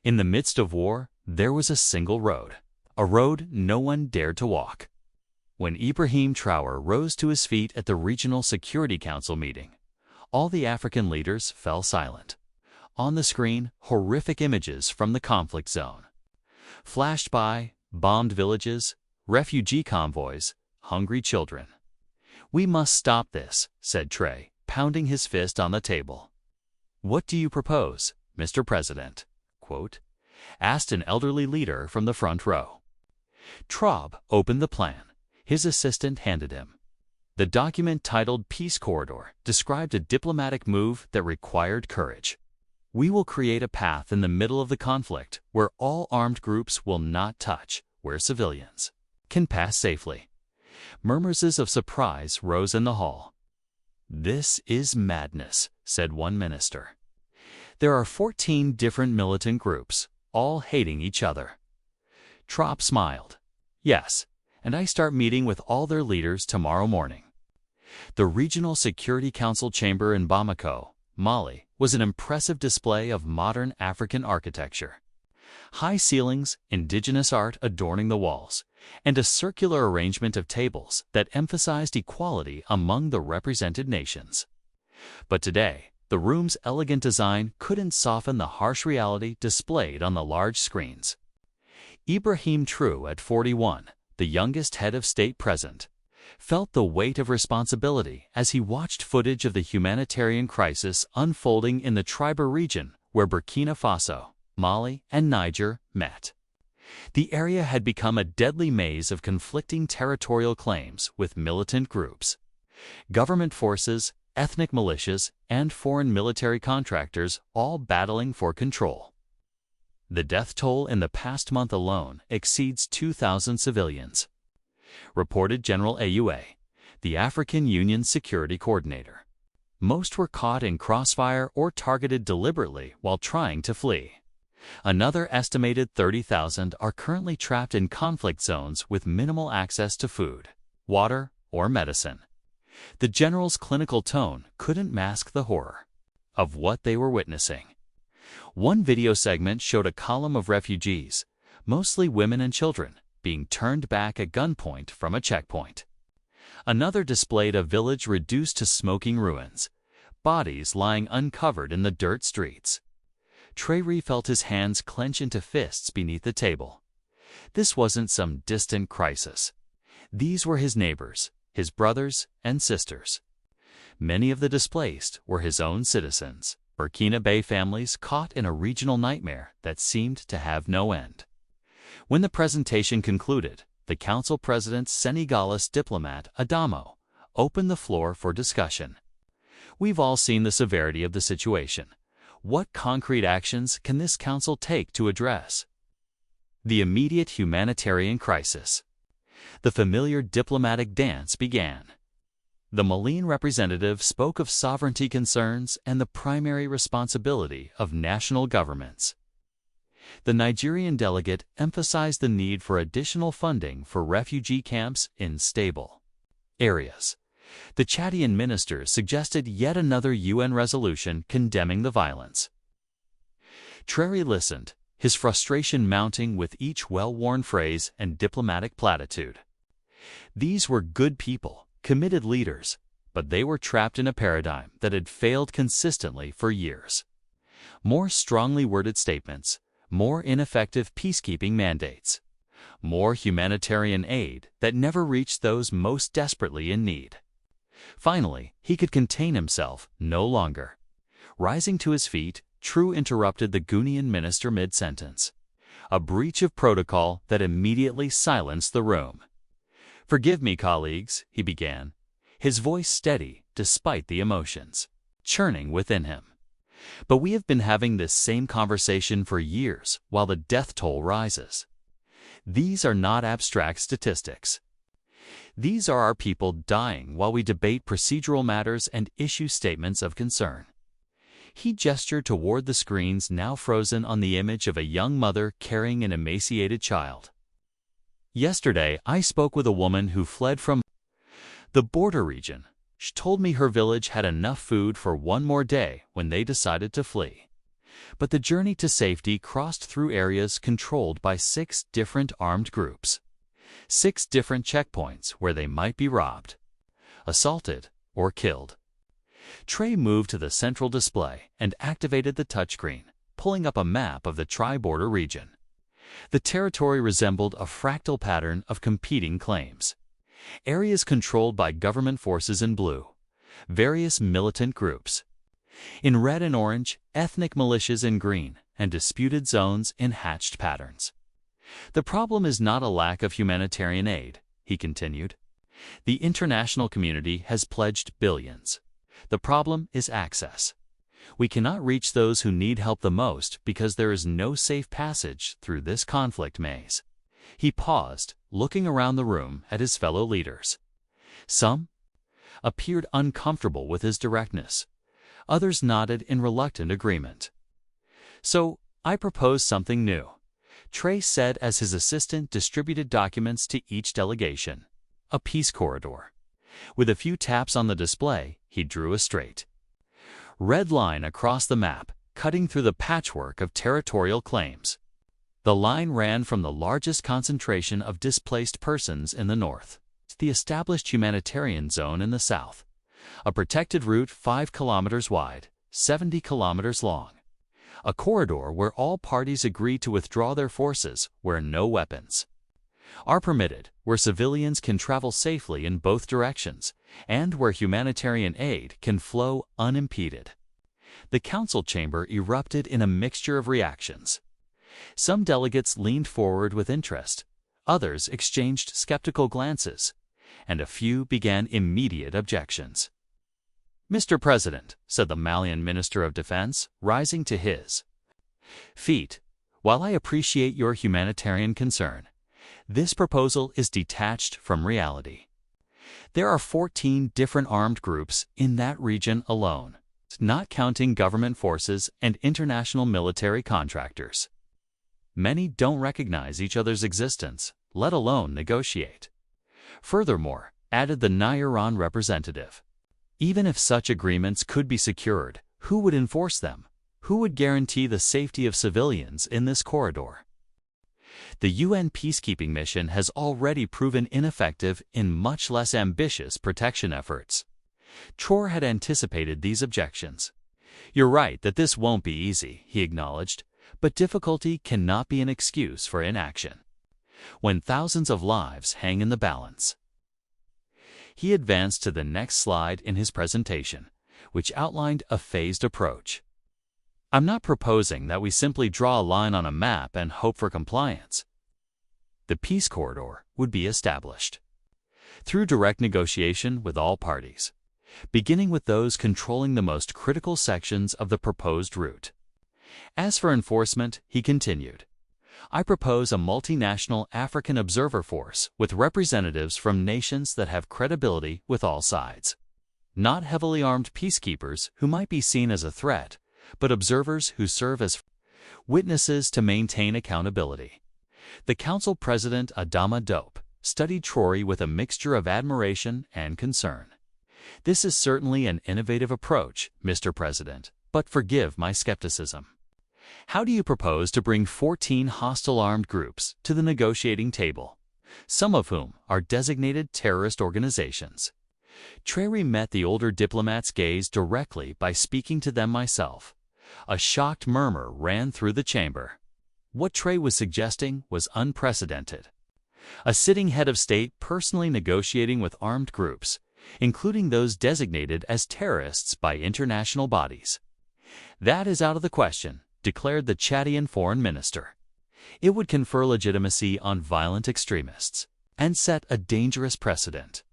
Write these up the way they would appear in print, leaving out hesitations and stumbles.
In the midst of war, there was a single road, a road no one dared to walk. When Ibrahim Traoré rose to his feet at the Regional Security Council meeting, all the African leaders fell silent. On the screen, horrific images from the conflict zone. Flashed by, bombed villages, refugee convoys, hungry children. "We must stop this," said Traoré, pounding his fist on the table. "What do you propose, Mr. President?" asked an elderly leader from the front row. Traoré opened the plan. His assistant handed him. The document titled Peace Corridor described a diplomatic move that required courage. "We will create a path in the middle of the conflict where all armed groups will not touch, where civilians can pass safely." Murmurs of surprise rose in the hall. "This is madness," said one minister. "There are 14 different militant groups, all hating each other." Traoré smiled. "Yes, and I start meeting with all their leaders tomorrow morning." The Regional Security Council chamber in Bamako, Mali, was an impressive display of modern African architecture. High ceilings, indigenous art adorning the walls, and a circular arrangement of tables that emphasized equality among the represented nations. But today, the room's elegant design couldn't soften the harsh reality displayed on the large screens. Ibrahim Traoré, at 41, the youngest head of state present, felt the weight of responsibility as he watched footage of the humanitarian crisis unfolding in the Triber region where Burkina Faso, Mali, and Niger met. The area had become a deadly maze of conflicting territorial claims with militant groups. Government forces, ethnic militias, and foreign military contractors all battling for control. The death toll in the past month alone exceeds 2,000 civilians, reported General Aoua, the African Union's security coordinator. Most were caught in crossfire or targeted deliberately while trying to flee. Another estimated 30,000 are currently trapped in conflict zones with minimal access to food, water, or medicine. The general's clinical tone couldn't mask the horror of what they were witnessing. One video segment showed a column of refugees, mostly women and children, being turned back at gunpoint from a checkpoint. Another displayed a village reduced to smoking ruins, bodies lying uncovered in the dirt streets. Traoré felt his hands clench into fists beneath the table. This wasn't some distant crisis. These were his neighbors, his brothers and sisters. Many of the displaced were his own citizens, Burkinabe families caught in a regional nightmare that seemed to have no end. When the presentation concluded, the council president's Senegalese diplomat, Adamo, opened the floor for discussion. "We've all seen the severity of the situation. What concrete actions can this council take to address the immediate humanitarian crisis?" The familiar diplomatic dance began. The Malian representative spoke of sovereignty concerns and the primary responsibility of national governments. The Nigerian delegate emphasized the need for additional funding for refugee camps in stable areas. The Chadian minister suggested yet another UN resolution condemning the violence. Traoré listened, his frustration mounting with each well-worn phrase and diplomatic platitude. These were good people, committed leaders, but they were trapped in a paradigm that had failed consistently for years. More strongly worded statements, more ineffective peacekeeping mandates, more humanitarian aid that never reached those most desperately in need. Finally, he could contain himself no longer. Rising to his feet, Traoré interrupted the Guinean minister mid-sentence, a breach of protocol that immediately silenced the room. "Forgive me, colleagues," he began, his voice steady despite the emotions churning within him. "But we have been having this same conversation for years while the death toll rises. These are not abstract statistics. These are our people dying while we debate procedural matters and issue statements of concern." He gestured toward the screens now frozen on the image of a young mother carrying an emaciated child. "Yesterday, I spoke with a woman who fled from the border region. She told me her village had enough food for one more day when they decided to flee. But the journey to safety crossed through areas controlled by 6 different armed groups. 6 different checkpoints where they might be robbed, assaulted, or killed. Traoré moved to the central display and activated the touchscreen, pulling up a map of the tri-border region. The territory resembled a fractal pattern of competing claims. Areas controlled by government forces in blue, various militant groups. In red and orange, ethnic militias in green, and disputed zones in hatched patterns. The problem is not a lack of humanitarian aid, he continued. The international community has pledged billions. The problem is access. We cannot reach those who need help the most because there is no safe passage through this conflict maze. He paused, looking around the room at his fellow leaders. Some appeared uncomfortable with his directness. Others nodded in reluctant agreement. So, I propose something new, Traoré said as his assistant distributed documents to each delegation. A peace corridor. With a few taps on the display, he drew a straight red line across the map, cutting through the patchwork of territorial claims. The line ran from the largest concentration of displaced persons in the north to the established humanitarian zone in the south, a protected route 5 kilometers wide, 70 kilometers long. A corridor where all parties agree to withdraw their forces where no weapons are permitted, where civilians can travel safely in both directions, and where humanitarian aid can flow unimpeded. The council chamber erupted in a mixture of reactions. Some delegates leaned forward with interest, others exchanged skeptical glances, and a few began immediate objections. "Mr. President," said the Malian Minister of Defense, rising to his feet, "while I appreciate your humanitarian concern, this proposal is detached from reality. There are 14 different armed groups in that region alone, not counting government forces and international military contractors. Many don't recognize each other's existence, let alone negotiate. Furthermore," added the Nairan representative, "even if such agreements could be secured, who would enforce them? Who would guarantee the safety of civilians in this corridor? The UN peacekeeping mission has already proven ineffective in much less ambitious protection efforts." Traoré had anticipated these objections. "You're right that this won't be easy," he acknowledged, "but difficulty cannot be an excuse for inaction when thousands of lives hang in the balance." He advanced to the next slide in his presentation, which outlined a phased approach. "I'm not proposing that we simply draw a line on a map and hope for compliance. The peace corridor would be established through direct negotiation with all parties, beginning with those controlling the most critical sections of the proposed route. As for enforcement," he continued, "I propose a multinational African observer force with representatives from nations that have credibility with all sides. Not heavily armed peacekeepers who might be seen as a threat, but observers who serve as witnesses to maintain accountability." The council president, Adama Diop, studied Traoré with a mixture of admiration and concern. "This is certainly an innovative approach, Mr. President, but forgive my skepticism. How do you propose to bring 14 hostile armed groups to the negotiating table, some of whom are designated terrorist organizations?" Traoré met the older diplomat's gaze directly by speaking to them myself. A shocked murmur ran through the chamber. What Traoré was suggesting was unprecedented. A sitting head of state personally negotiating with armed groups, including those designated as terrorists by international bodies. "That is out of the question," declared the Chadian foreign minister. "It would confer legitimacy on violent extremists and set a dangerous precedent."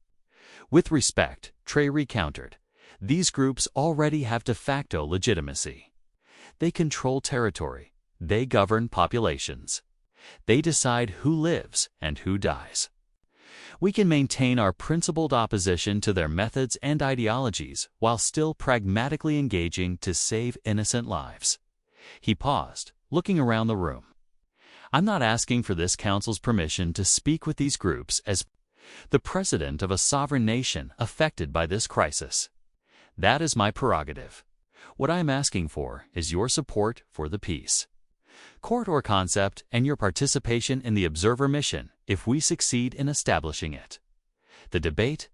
"With respect," Traoré countered, "these groups already have de facto legitimacy. They control territory. They govern populations. They decide who lives and who dies. We can maintain our principled opposition to their methods and ideologies while still pragmatically engaging to save innocent lives." He paused, looking around the room. "I'm not asking for this council's permission to speak with these groups as the president of a sovereign nation affected by this crisis. That is my prerogative. What I'm asking for is your support for the peace. Corridor concept and your participation in the observer mission if we succeed in establishing it. The debate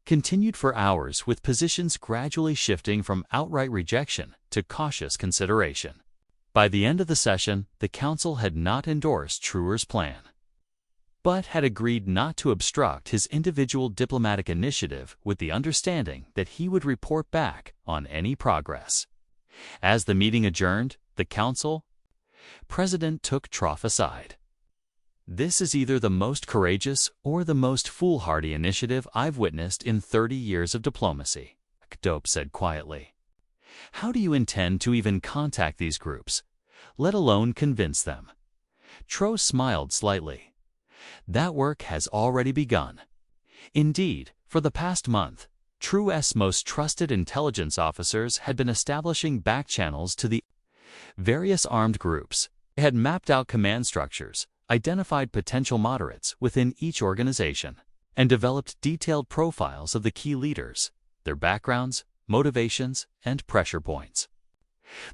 continued for hours with positions gradually shifting from outright rejection to cautious consideration. By the end of the session, the Council had not endorsed Traoré's plan, but had agreed not to obstruct his individual diplomatic initiative with the understanding that he would report back on any progress. As the meeting adjourned, the Council President took Traoré aside. "This is either the most courageous or the most foolhardy initiative I've witnessed in 30 years of diplomacy," Dope said quietly. "How do you intend to even contact these groups, let alone convince them?" Traoré smiled slightly. "That work has already begun. Indeed, for the past month, Traoré's most trusted intelligence officers had been establishing back channels to the various armed groups. They had mapped out command structures, identified potential moderates within each organization, and developed detailed profiles of the key leaders, their backgrounds, motivations, and pressure points."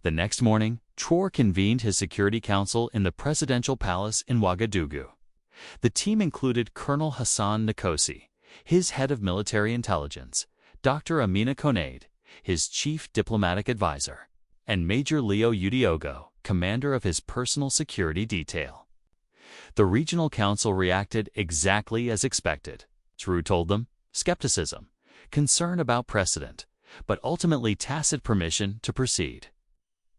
The next morning, Traoré convened his Security Council in the Presidential Palace in Ouagadougou. The team included Colonel Hassan Nkosi, his head of military intelligence, Dr. Amina Konaid, his chief diplomatic advisor, and Major Leo Udiogo, commander of his personal security detail. The Regional Council reacted exactly as expected. Traoré told them skepticism, concern about precedent, but ultimately tacit permission to proceed.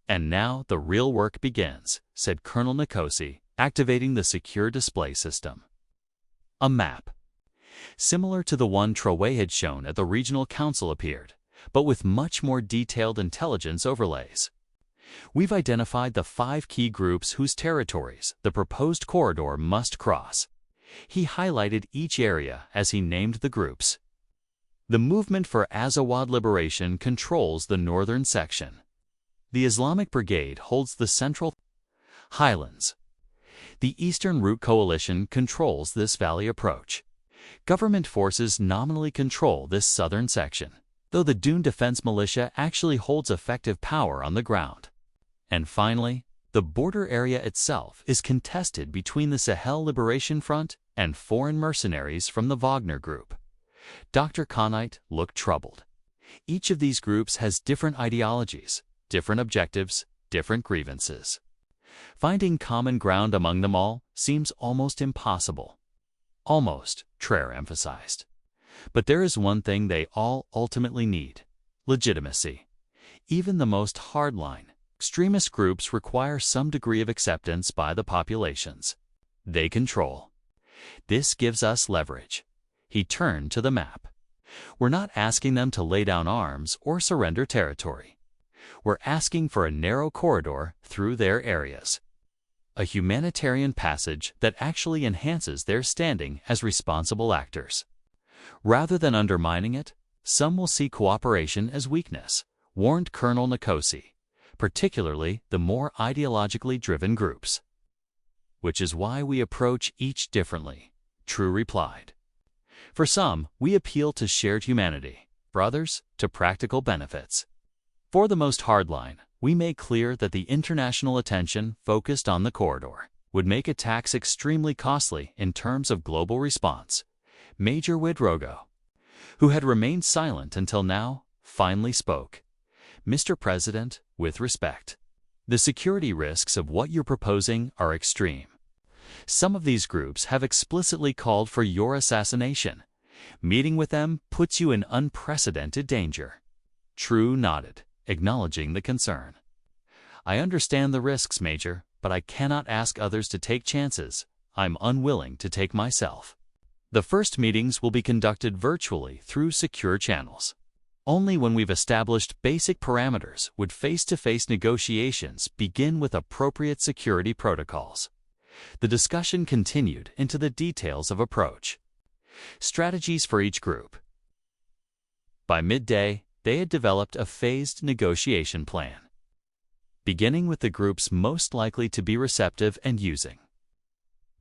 "And now the real work begins," said Colonel Nkosi, activating the secure display system. A map, similar to the one Traoré had shown at the Regional Council, appeared, but with much more detailed intelligence overlays. "We've identified the 5 key groups whose territories the proposed corridor must cross." He highlighted each area as he named the groups. "The Movement for Azawad Liberation controls the northern section. The Islamic Brigade holds the central highlands. The Eastern Route Coalition controls this valley approach. Government forces nominally control this southern section, though the Dune Defense Militia actually holds effective power on the ground. And finally, the border area itself is contested between the Sahel Liberation Front and foreign mercenaries from the Wagner Group." Dr. Konaid looked troubled. "Each of these groups has different ideologies, different objectives, different grievances. Finding common ground among them all seems almost impossible." "Almost," Traoré emphasized. "But there is one thing they all ultimately need: legitimacy. Even the most hardline extremist groups require some degree of acceptance by the populations they control. This gives us leverage." He turned to the map. "We're not asking them to lay down arms or surrender territory. We're asking for a narrow corridor through their areas, a humanitarian passage that actually enhances their standing as responsible actors. Rather than undermining it, some will see cooperation as weakness," warned Colonel Nkosi, "particularly the more ideologically driven groups." "Which is why we approach each differently," Traoré replied. "For some, we appeal to shared humanity, for others, to practical benefits. For the most hardline, we make clear that the international attention focused on the corridor would make attacks extremely costly in terms of global response." Major Ouagadougou, who had remained silent until now, finally spoke. "Mr. President, with respect, the security risks of what you're proposing are extreme. Some of these groups have explicitly called for your assassination. Meeting with them puts you in unprecedented danger." Traoré nodded, acknowledging the concern. "I understand the risks, Major, but I cannot ask others to take chances I'm unwilling to take myself. The first meetings will be conducted virtually through secure channels. Only when we've established basic parameters would face-to-face negotiations begin with appropriate security protocols." The discussion continued into the details of approach. Strategies for each group. By midday, they had developed a phased negotiation plan, beginning with the groups most likely to be receptive and using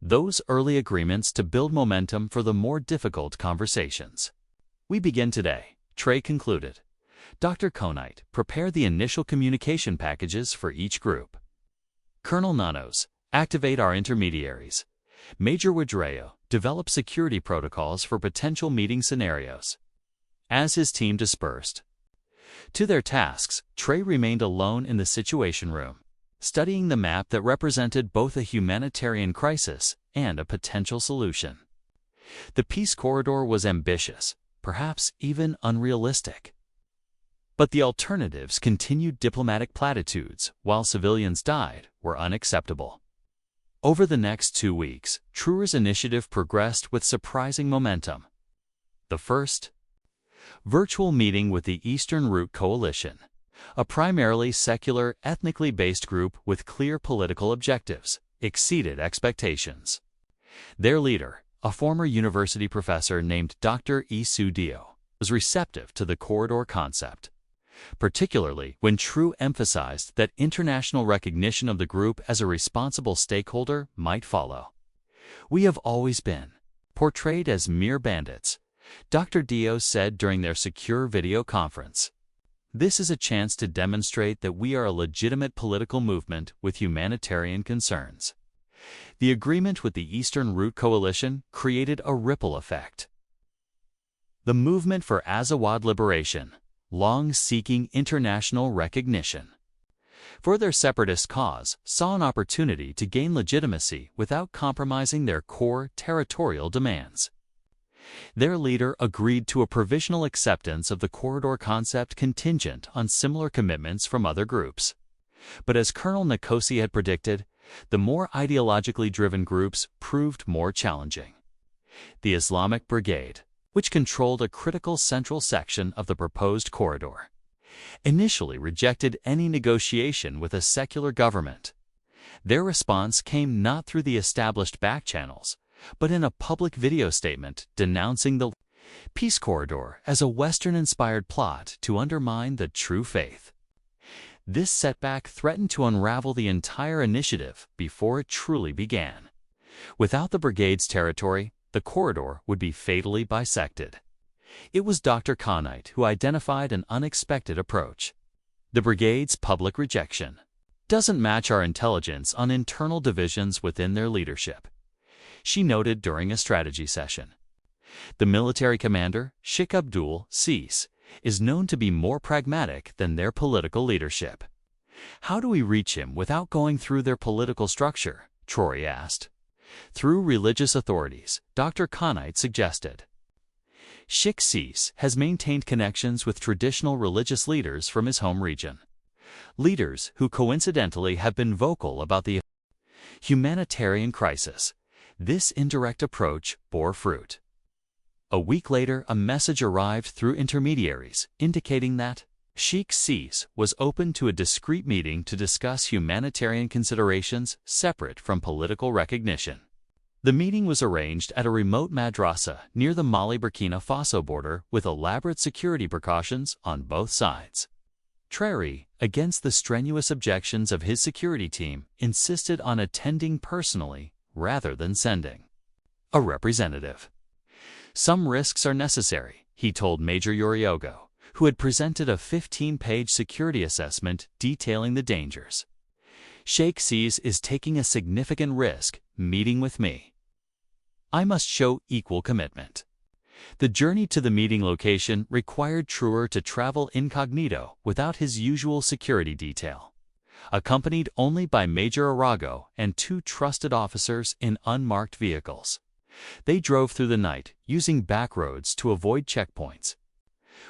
those early agreements to build momentum for the more difficult conversations. "We begin today," Traoré concluded. Dr. Konite prepared the initial communication packages for each group. Colonel Nanos, activate our intermediaries. Major Wadreo, develop security protocols for potential meeting scenarios. As his team dispersed to their tasks, Trey remained alone in the Situation Room, studying the map that represented both a humanitarian crisis and a potential solution. The peace corridor was ambitious, perhaps even unrealistic. But the alternatives, continued diplomatic platitudes while civilians died, were unacceptable. Over the next 2 weeks, Traoré's initiative progressed with surprising momentum. The first virtual meeting with the Eastern Route Coalition, a primarily secular, ethnically based group with clear political objectives, exceeded expectations. Their leader, a former university professor named Dr. Isu Dio, was receptive to the corridor concept, particularly when Traoré emphasized that international recognition of the group as a responsible stakeholder might follow. "We have always been portrayed as mere bandits," Dr. Dio said during their secure video conference. "This is a chance to demonstrate that we are a legitimate political movement with humanitarian concerns." The agreement with the Eastern Route Coalition created a ripple effect. The movement for Azawad liberation, long seeking international recognition for their separatist cause, saw an opportunity to gain legitimacy without compromising their core territorial demands. Their leader agreed to a provisional acceptance of the corridor concept contingent on similar commitments from other groups. But as Colonel Nkosi had predicted, the more ideologically driven groups proved more challenging. The Islamic Brigade, which controlled a critical central section of the proposed corridor, initially rejected any negotiation with a secular government. Their response came not through the established back channels, but in a public video statement denouncing the peace corridor as a Western-inspired plot to undermine the true faith. This setback threatened to unravel the entire initiative before it truly began. Without the brigade's territory, the corridor would be fatally bisected. It was Dr. Konite who identified an unexpected approach. "The brigade's public rejection doesn't match our intelligence on internal divisions within their leadership," she noted during a strategy session. "The military commander, Sheikh Cissé, is known to be more pragmatic than their political leadership." "How do we reach him without going through their political structure?" Traoré asked. "Through religious authorities," Dr. Konite suggested. Sheikh Cissé has maintained connections with traditional religious leaders from his home region, leaders who coincidentally have been vocal about the humanitarian crisis. This indirect approach bore fruit. A week later, a message arrived through intermediaries indicating that Sheikh Cissé was open to a discreet meeting to discuss humanitarian considerations separate from political recognition. The meeting was arranged at a remote madrasa near the Mali-Burkina Faso border with elaborate security precautions on both sides. Traoré, against the strenuous objections of his security team, insisted on attending personally rather than sending a representative. "Some risks are necessary," he told Major Yoriogo, who had presented a 15-page security assessment detailing the dangers. "Sheikh Cissé is taking a significant risk meeting with me. I must show equal commitment." The journey to the meeting location required Traoré to travel incognito without his usual security detail, accompanied only by Major Arago and 2 trusted officers in unmarked vehicles. They drove through the night, using back roads to avoid checkpoints,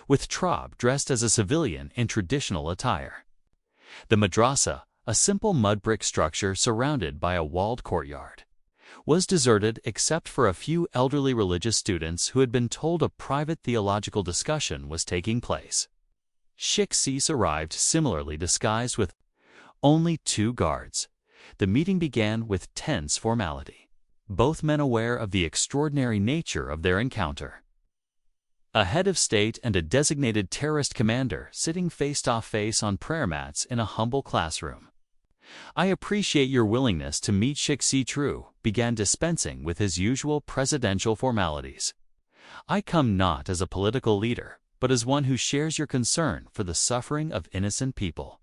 with Traoré dressed as a civilian in traditional attire. The madrasa, a simple mud brick structure surrounded by a walled courtyard, was deserted except for a few elderly religious students who had been told a private theological discussion was taking place. Sheikh Cissé arrived similarly disguised with only 2 guards. The meeting began with tense formality, both men aware of the extraordinary nature of their encounter. A head of state and a designated terrorist commander sitting face-to-face on prayer mats in a humble classroom. "I appreciate your willingness to meet Sheikh Cissé," began dispensing with his usual presidential formalities. "I come not as a political leader, but as one who shares your concern for the suffering of innocent people.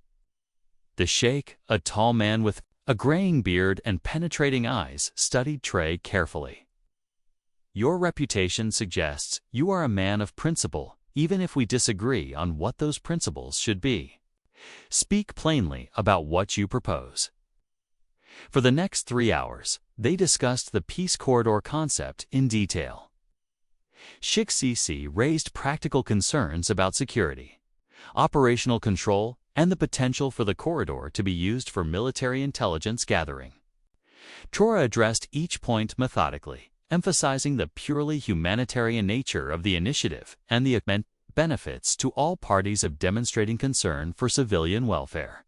The sheikh, a tall man with a graying beard and penetrating eyes, studied Traoré carefully. Your reputation suggests you are a man of principle, even if we disagree on what those principles should be. Speak plainly about what you propose. For the next 3 hours, they discussed the peace corridor concept in detail. Sheikh Cissé raised practical concerns about security, operational control, and the potential for the corridor to be used for military intelligence gathering. Traoré addressed each point methodically, emphasizing the purely humanitarian nature of the initiative and the benefits to all parties of demonstrating concern for civilian welfare.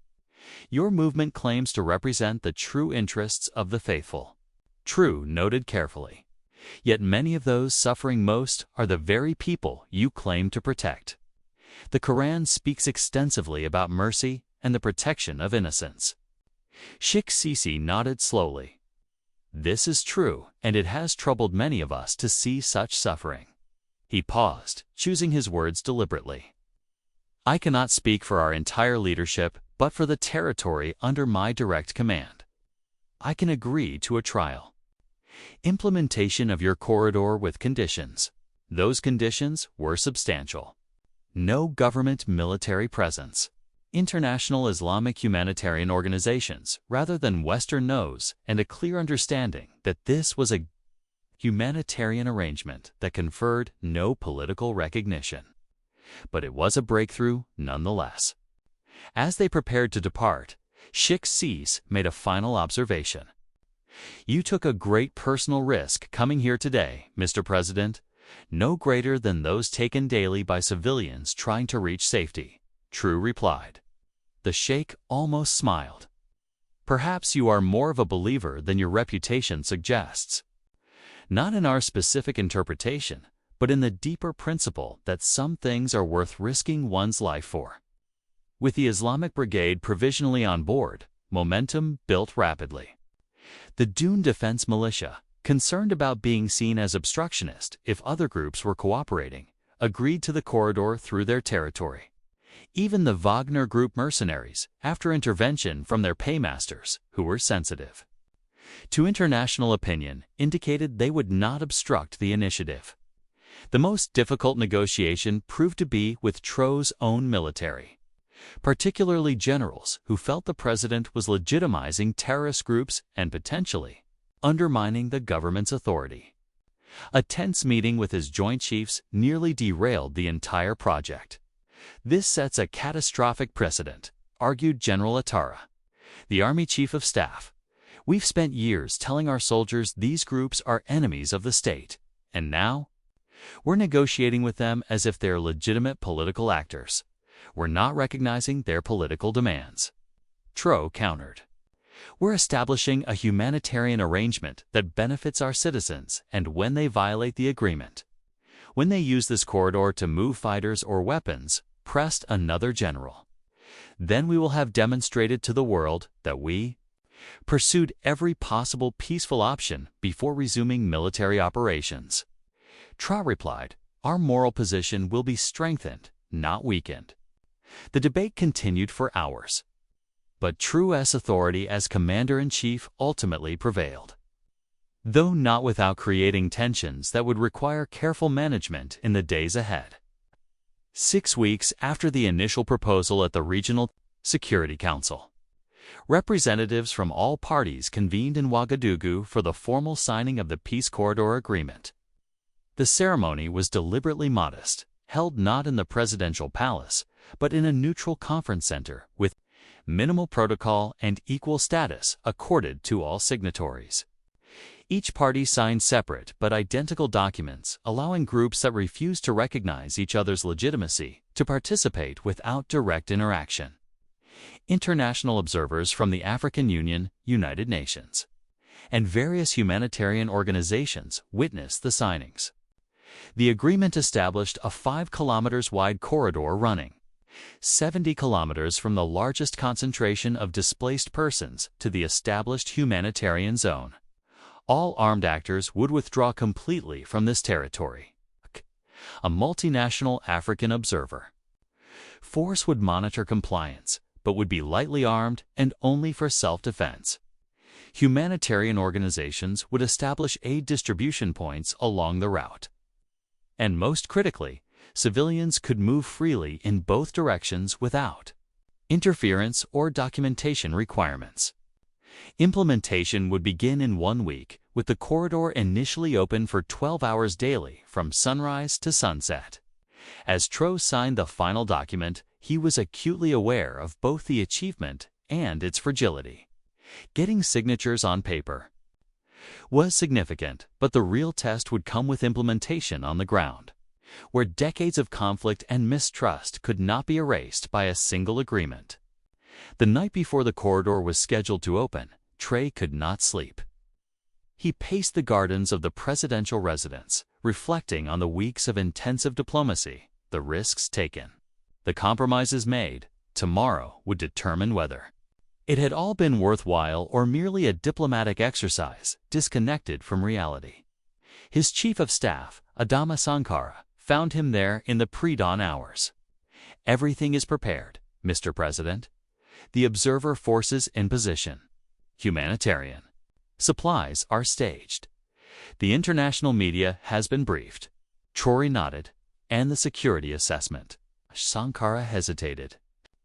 Your movement claims to represent the true interests of the faithful. True, noted carefully. Yet many of those suffering most are the very people you claim to protect. The Quran speaks extensively about mercy and the protection of innocents. Sheikh Cissé nodded slowly. This is true, and it has troubled many of us to see such suffering. He paused, choosing his words deliberately. I cannot speak for our entire leadership, but for the territory under my direct command. I can agree to a trial. Implementation of your corridor with conditions. Those conditions were substantial. No government military presence. International Islamic humanitarian organizations rather than Western no's, and a clear understanding that this was a humanitarian arrangement that conferred no political recognition. But it was a breakthrough nonetheless. As they prepared to depart, Sheikh Cissé made a final observation. You took a great personal risk coming here today, Mr. President, no greater than those taken daily by civilians trying to reach safety. True replied. The sheikh almost smiled. Perhaps you are more of a believer than your reputation suggests. Not in our specific interpretation, but in the deeper principle that some things are worth risking one's life for. With the Islamic Brigade provisionally on board, momentum built rapidly. The Dune Defense Militia, concerned about being seen as obstructionist if other groups were cooperating, agreed to the corridor through their territory. Even the Wagner Group mercenaries, after intervention from their paymasters, who were sensitive to international opinion, indicated they would not obstruct the initiative. The most difficult negotiation proved to be with Traoré's own military, particularly generals who felt the president was legitimizing terrorist groups and potentially undermining the government's authority. A tense meeting with his joint chiefs nearly derailed the entire project. This sets a catastrophic precedent, argued General Atara, the Army Chief of Staff. We've spent years telling our soldiers these groups are enemies of the state, and now we're negotiating with them as if they're legitimate political actors. We're not recognizing their political demands. Traoré countered. We're establishing a humanitarian arrangement that benefits our citizens, and when they violate the agreement, when they use this corridor to move fighters or weapons, pressed another general, then we will have demonstrated to the world that we pursued every possible peaceful option before resuming military operations. Traoré replied, our moral position will be strengthened, not weakened. The debate continued for hours, but Traoré's authority as commander-in-chief ultimately prevailed, though not without creating tensions that would require careful management in the days ahead. 6 weeks after the initial proposal at the Regional Security Council, representatives from all parties convened in Ouagadougou for the formal signing of the Peace Corridor Agreement. The ceremony was deliberately modest, held not in the presidential palace, but in a neutral conference center with minimal protocol and equal status accorded to all signatories. Each party signed separate but identical documents, allowing groups that refuse to recognize each other's legitimacy to participate without direct interaction. International observers from the African Union, United Nations, and various humanitarian organizations witnessed the signings. The agreement established a 5 kilometers wide corridor running 70 kilometers from the largest concentration of displaced persons to the established humanitarian zone. All armed actors would withdraw completely from this territory. a multinational African observer. Force would monitor compliance, but would be lightly armed and only for self-defense. Humanitarian organizations would establish aid distribution points along the route. And most critically, civilians could move freely in both directions without interference or documentation requirements. Implementation would begin in 1 week, with the corridor initially open for 12 hours daily from sunrise to sunset. As Traoré signed the final document, he was acutely aware of both the achievement and its fragility. Getting signatures on paper was significant, but the real test would come with implementation on the ground, where decades of conflict and mistrust could not be erased by a single agreement. The night before the corridor was scheduled to open, Traoré could not sleep. He paced the gardens of the presidential residence, reflecting on the weeks of intensive diplomacy, the risks taken, the compromises made. Tomorrow would determine whether it had all been worthwhile or merely a diplomatic exercise disconnected from reality. His chief of staff, Adama Sankara, found him there in the pre-dawn hours. "Everything is prepared, Mr. President. The observer forces in position. Humanitarian supplies are staged. The international media has been briefed." Traoré nodded. "And the security assessment?" Sankara hesitated.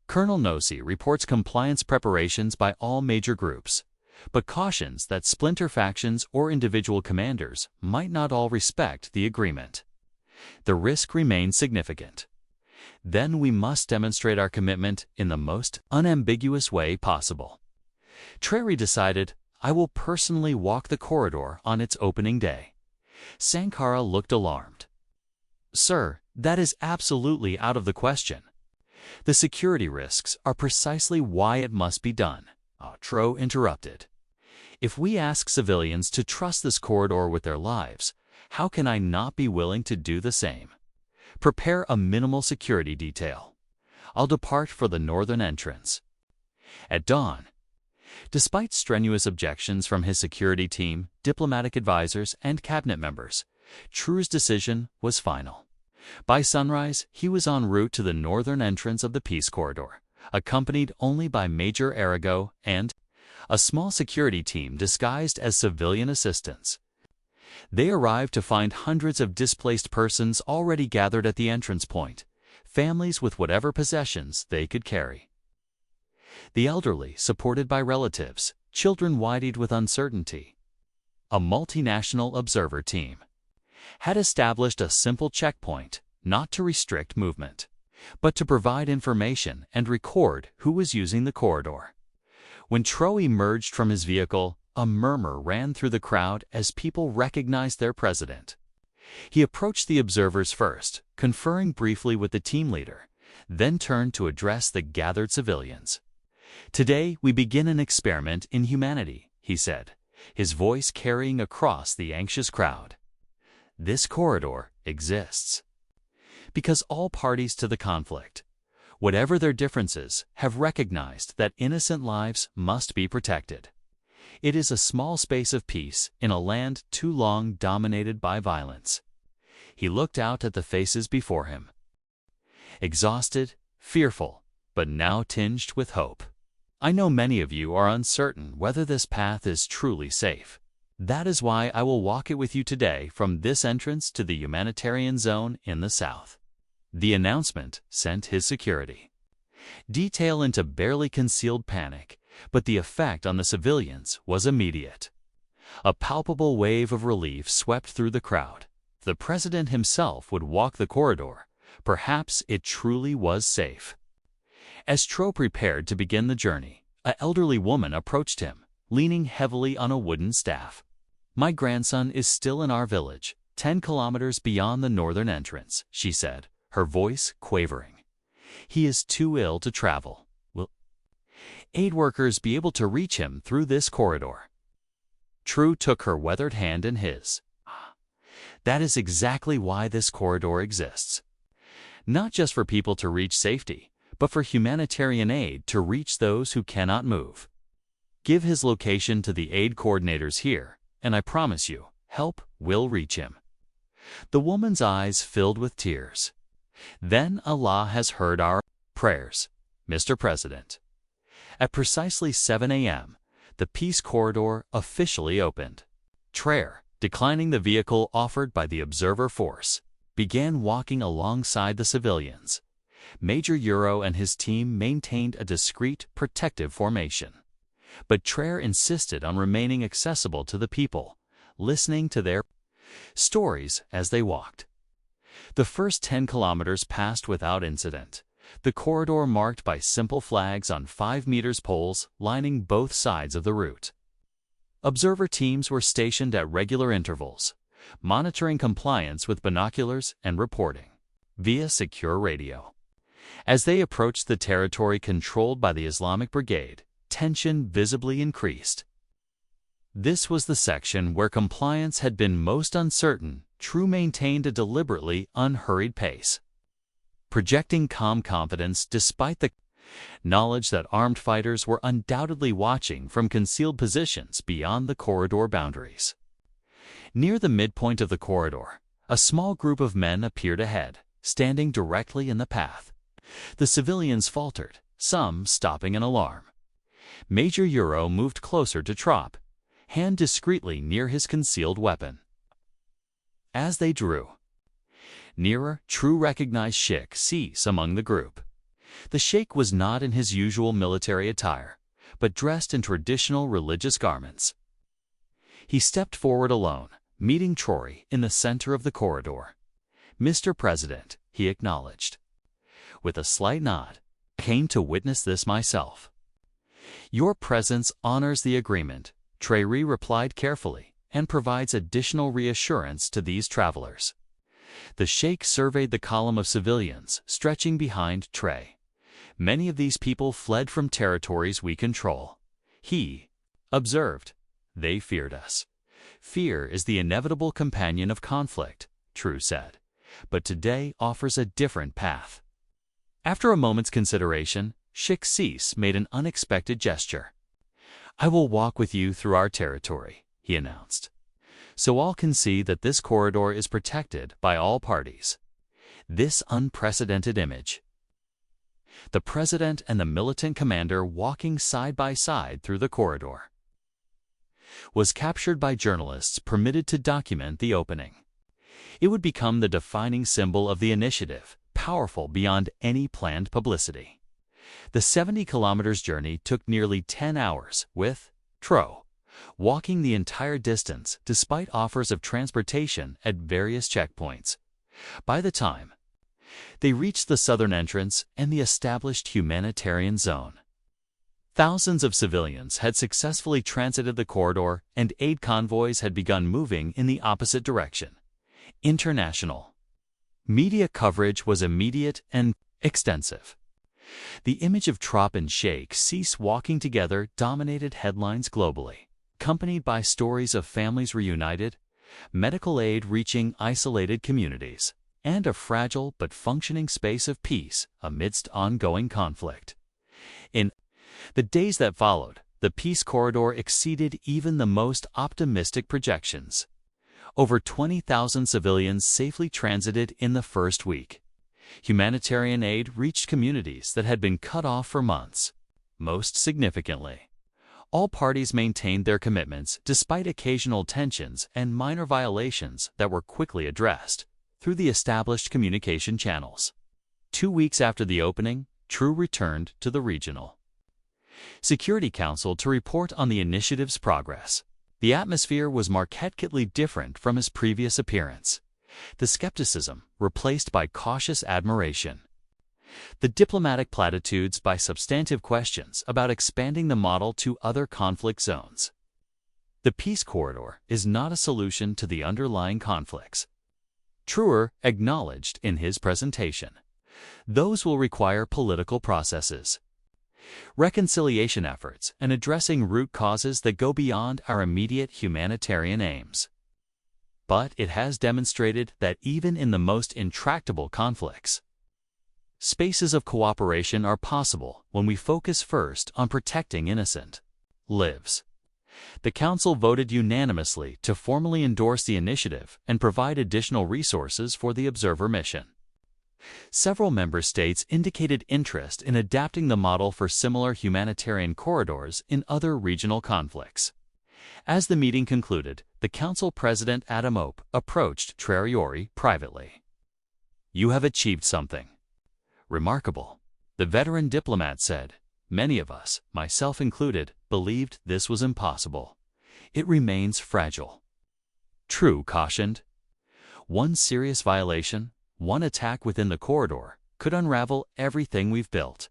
Colonel Nossi reports compliance preparations by all major groups, but cautions that splinter factions or individual commanders might not all respect the agreement. The risk remains significant. Then we must demonstrate our commitment in the most unambiguous way possible. Traoré decided, "I will personally walk the corridor on its opening day." Sankara looked alarmed. "Sir, that is absolutely out of the question. The security risks are precisely why it must be done." Traoré interrupted. "If we ask civilians to trust this corridor with their lives, how can I not be willing to do the same? Prepare a minimal security detail. I'll depart for the northern entrance at dawn." Despite strenuous objections from his security team, diplomatic advisors, and cabinet members, Traoré's decision was final. By sunrise, he was en route to the northern entrance of the Peace Corridor, accompanied only by Major Arago and a small security team disguised as civilian assistants. They arrived to find hundreds of displaced persons already gathered at the entrance point, families with whatever possessions they could carry. The elderly supported by relatives, children wide-eyed with uncertainty. A multinational observer team had established a simple checkpoint, not to restrict movement, but to provide information and record who was using the corridor. When Traoré emerged from his vehicle, a murmur ran through the crowd as people recognized their president. He approached the observers first, conferring briefly with the team leader, then turned to address the gathered civilians. "Today we begin an experiment in humanity," he said, his voice carrying across the anxious crowd. "This corridor exists because all parties to the conflict, whatever their differences, have recognized that innocent lives must be protected. It is a small space of peace in a land too long dominated by violence." He looked out at the faces before him, exhausted, fearful, but now tinged with hope. "I know many of you are uncertain whether this path is truly safe. That is why I will walk it with you today from this entrance to the humanitarian zone in the south." The announcement sent his security detail into barely concealed panic, but the effect on the civilians was immediate. A palpable wave of relief swept through the crowd. The president himself would walk the corridor. Perhaps it truly was safe. As Traoré prepared to begin the journey, an elderly woman approached him, leaning heavily on a wooden staff. "My grandson is still in our village, 10 kilometers beyond the northern entrance," she said, her voice quavering. "He is too ill to travel. Will aid workers be able to reach him through this corridor?" Traoré took her weathered hand in his. "That is exactly why this corridor exists. Not just for people to reach safety, but for humanitarian aid to reach those who cannot move. Give his location to the aid coordinators here, and I promise you, help will reach him." The woman's eyes filled with tears. "Then Allah has heard our prayers, Mr. President." At precisely 7 a.m., the peace corridor officially opened. Traoré, declining the vehicle offered by the observer force, began walking alongside the civilians. Major Euro and his team maintained a discreet, protective formation. But Traoré insisted on remaining accessible to the people, listening to their stories as they walked. The first 10 kilometers passed without incident, the corridor marked by simple flags on 5 meters poles lining both sides of the route. Observer teams were stationed at regular intervals, monitoring compliance with binoculars and reporting via secure radio. As they approached the territory controlled by the Islamic Brigade, tension visibly increased. This was the section where compliance had been most uncertain. Traoré maintained a deliberately unhurried pace, projecting calm confidence despite the knowledge that armed fighters were undoubtedly watching from concealed positions beyond the corridor boundaries. Near the midpoint of the corridor, a small group of men appeared ahead, standing directly in the path. The civilians faltered, some stopping in alarm. Major Euro moved closer to Traoré, hand discreetly near his concealed weapon. As they drew nearer, Traoré recognized Sheikh Cissé among the group. The sheikh was not in his usual military attire, but dressed in traditional religious garments. He stepped forward alone, meeting Traoré in the center of the corridor. "Mr. President," he acknowledged. With a slight nod, "I came to witness this myself." "Your presence honors the agreement," Traoré replied carefully, "and provides additional reassurance to these travelers." The sheikh surveyed the column of civilians stretching behind Traoré. "Many of these people fled from territories we control," he observed. "They feared us." "Fear is the inevitable companion of conflict," Traoré said, "but today offers a different path." After a moment's consideration, Sheikh Cissé made an unexpected gesture. "I will walk with you through our territory," he announced, "so all can see that this corridor is protected by all parties." This unprecedented image, the president and the militant commander walking side by side through the corridor, was captured by journalists permitted to document the opening. It would become the defining symbol of the initiative, powerful beyond any planned publicity. The 70 kilometers journey took nearly 10 hours, with Traoré walking the entire distance despite offers of transportation at various checkpoints. By the time they reached the southern entrance and the established humanitarian zone, thousands of civilians had successfully transited the corridor and aid convoys had begun moving in the opposite direction. International media coverage was immediate and extensive. The image of Traoré and Sheikh Cissé walking together dominated headlines globally, accompanied by stories of families reunited, medical aid reaching isolated communities, and a fragile but functioning space of peace amidst ongoing conflict. In the days that followed, the peace corridor exceeded even the most optimistic projections. Over 20,000 civilians safely transited in the first week. Humanitarian aid reached communities that had been cut off for months. Most significantly, all parties maintained their commitments despite occasional tensions and minor violations that were quickly addressed through the established communication channels. 2 weeks after the opening, Traoré returned to the Regional Security Council to report on the initiative's progress. The atmosphere was markedly different from his previous appearance. The skepticism replaced by cautious admiration. The diplomatic platitudes by substantive questions about expanding the model to other conflict zones. The peace corridor is not a solution to the underlying conflicts, Traoré acknowledged in his presentation. Those will require political processes, reconciliation efforts, and addressing root causes that go beyond our immediate humanitarian aims. But it has demonstrated that even in the most intractable conflicts, spaces of cooperation are possible when we focus first on protecting innocent lives. The Council voted unanimously to formally endorse the initiative and provide additional resources for the observer mission. Several member states indicated interest in adapting the model for similar humanitarian corridors in other regional conflicts. As the meeting concluded, the Council President Adam Ope approached Traoré privately. "You have achieved something remarkable," the veteran diplomat said. "Many of us, myself included, believed this was impossible. It remains fragile." True cautioned. One serious violation, one attack within the corridor, could unravel everything we've built.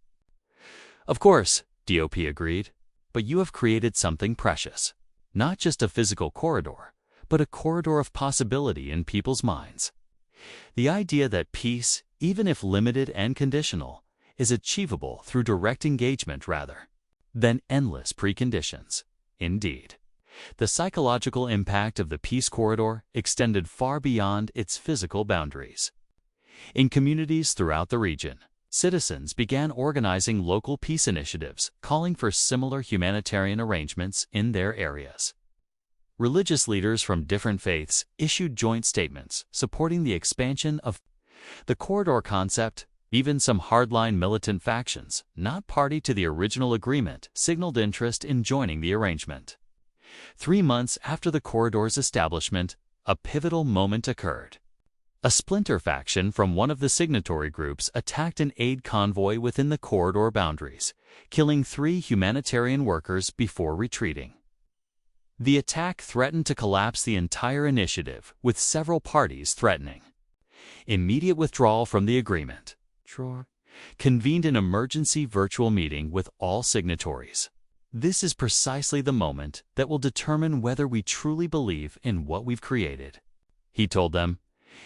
"Of course," DOP agreed, "but you have created something precious. Not just a physical corridor, but a corridor of possibility in people's minds. The idea that peace, even if limited and conditional, is achievable through direct engagement rather than endless preconditions." Indeed, the psychological impact of the peace corridor extended far beyond its physical boundaries. In communities throughout the region, citizens began organizing local peace initiatives calling for similar humanitarian arrangements in their areas. Religious leaders from different faiths issued joint statements supporting the expansion of the corridor concept. Even some hardline militant factions, not party to the original agreement, signaled interest in joining the arrangement. 3 months after the corridor's establishment, a pivotal moment occurred. A splinter faction from one of the signatory groups attacked an aid convoy within the corridor boundaries, killing 3 humanitarian workers before retreating. The attack threatened to collapse the entire initiative, with several parties threatening immediate withdrawal from the agreement. Traoré convened an emergency virtual meeting with all signatories. "This is precisely the moment that will determine whether we truly believe in what we've created," he told them.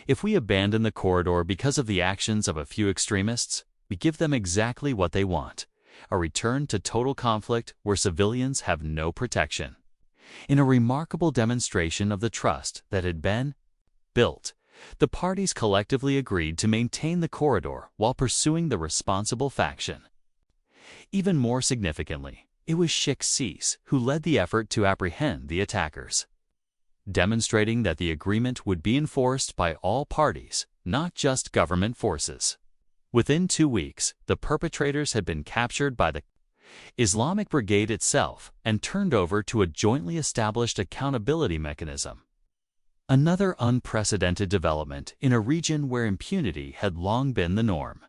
"If we abandon the corridor because of the actions of a few extremists, we give them exactly what they want: a return to total conflict where civilians have no protection." In a remarkable demonstration of the trust that had been built, the parties collectively agreed to maintain the corridor while pursuing the responsible faction. Even more significantly, it was Sheikh Cissé who led the effort to apprehend the attackers, demonstrating that the agreement would be enforced by all parties, not just government forces. Within 2 weeks, the perpetrators had been captured by the Islamic Brigade itself and turned over to a jointly established accountability mechanism. Another unprecedented development in a region where impunity had long been the norm.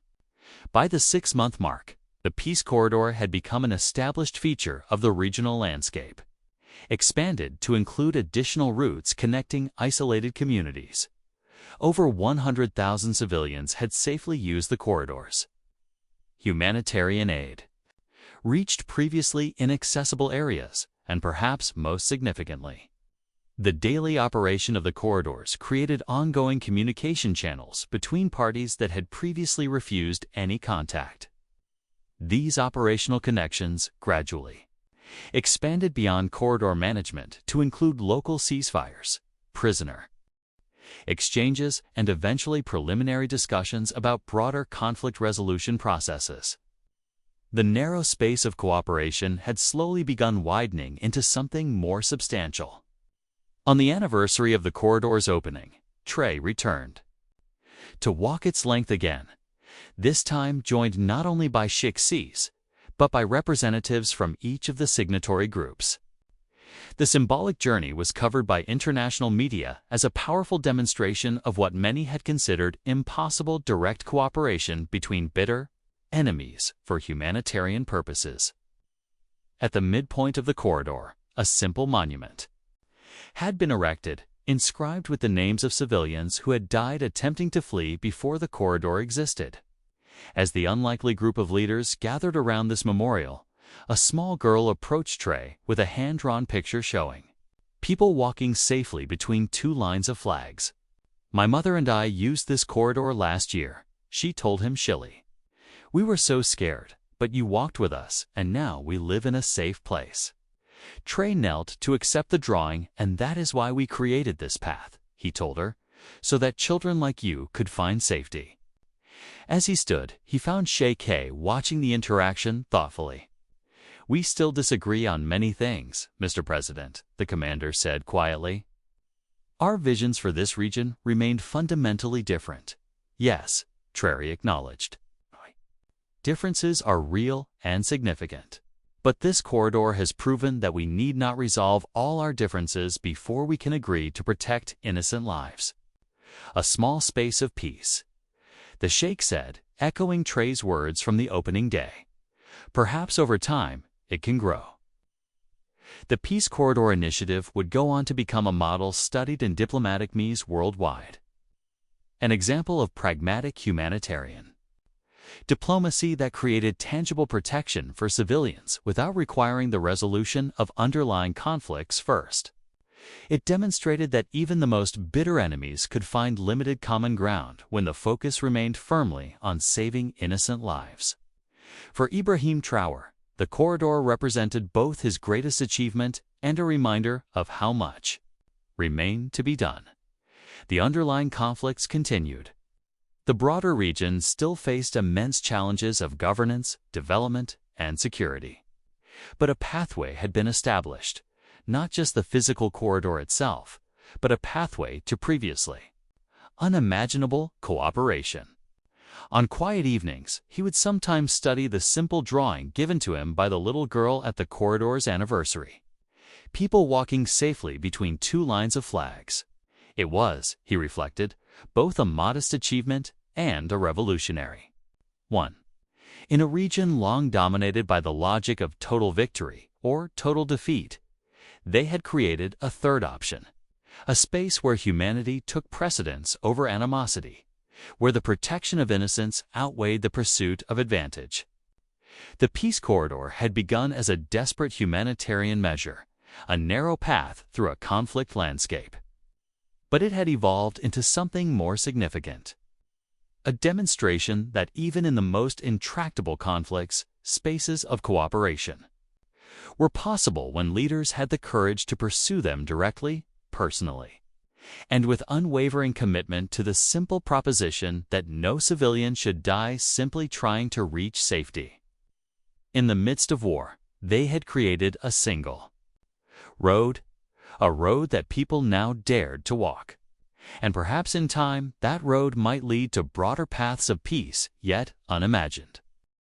By the 6-month mark, the peace corridor had become an established feature of the regional landscape, expanded to include additional routes connecting isolated communities. Over 100,000 civilians had safely used the corridors. Humanitarian aid reached previously inaccessible areas, and perhaps most significantly, the daily operation of the corridors created ongoing communication channels between parties that had previously refused any contact. These operational connections gradually expanded beyond corridor management to include local ceasefires, prisoner exchanges, and eventually preliminary discussions about broader conflict resolution processes. The narrow space of cooperation had slowly begun widening into something more substantial. On the anniversary of the corridor's opening, Traoré returned to walk its length again, this time joined not only by Sheikh Cissé, but by representatives from each of the signatory groups. The symbolic journey was covered by international media as a powerful demonstration of what many had considered impossible direct cooperation between bitter enemies for humanitarian purposes. At the midpoint of the corridor, a simple monument had been erected, inscribed with the names of civilians who had died attempting to flee before the corridor existed. As the unlikely group of leaders gathered around this memorial, a small girl approached Traoré with a hand-drawn picture showing people walking safely between 2 lines of flags. "My mother and I used this corridor last year," she told him shilly. "We were so scared, but you walked with us, and now we live in a safe place." Traoré knelt to accept the drawing, "And that is why we created this path," he told her, "so that children like you could find safety." As he stood, he found Sheikh Cissé watching the interaction thoughtfully. "We still disagree on many things, Mr. President," the commander said quietly. "Our visions for this region remained fundamentally different." "Yes," Traoré acknowledged. "Differences are real and significant. But this corridor has proven that we need not resolve all our differences before we can agree to protect innocent lives. A small space of peace," the Sheikh said, echoing Traoré's words from the opening day. "Perhaps over time, it can grow." The Peace Corridor Initiative would go on to become a model studied in diplomatic meetings worldwide. An example of pragmatic humanitarian diplomacy that created tangible protection for civilians without requiring the resolution of underlying conflicts first. It demonstrated that even the most bitter enemies could find limited common ground when the focus remained firmly on saving innocent lives. For Ibrahim Traoré, the corridor represented both his greatest achievement and a reminder of how much remained to be done. The underlying conflicts continued. The broader region still faced immense challenges of governance, development, and security. But a pathway had been established, not just the physical corridor itself, but a pathway to previously unimaginable cooperation. On quiet evenings, he would sometimes study the simple drawing given to him by the little girl at the corridor's anniversary. People walking safely between two lines of flags. It was, he reflected, both a modest achievement and a revolutionary one. In a region long dominated by the logic of total victory or total defeat, they had created a third option, a space where humanity took precedence over animosity, where the protection of innocence outweighed the pursuit of advantage. The Peace Corridor had begun as a desperate humanitarian measure, a narrow path through a conflict landscape. But it had evolved into something more significant. A demonstration that even in the most intractable conflicts, spaces of cooperation were possible when leaders had the courage to pursue them directly, personally, and with unwavering commitment to the simple proposition that no civilian should die simply trying to reach safety. In the midst of war, they had created a single road, a road that people now dared to walk. And perhaps in time, that road might lead to broader paths of peace yet unimagined.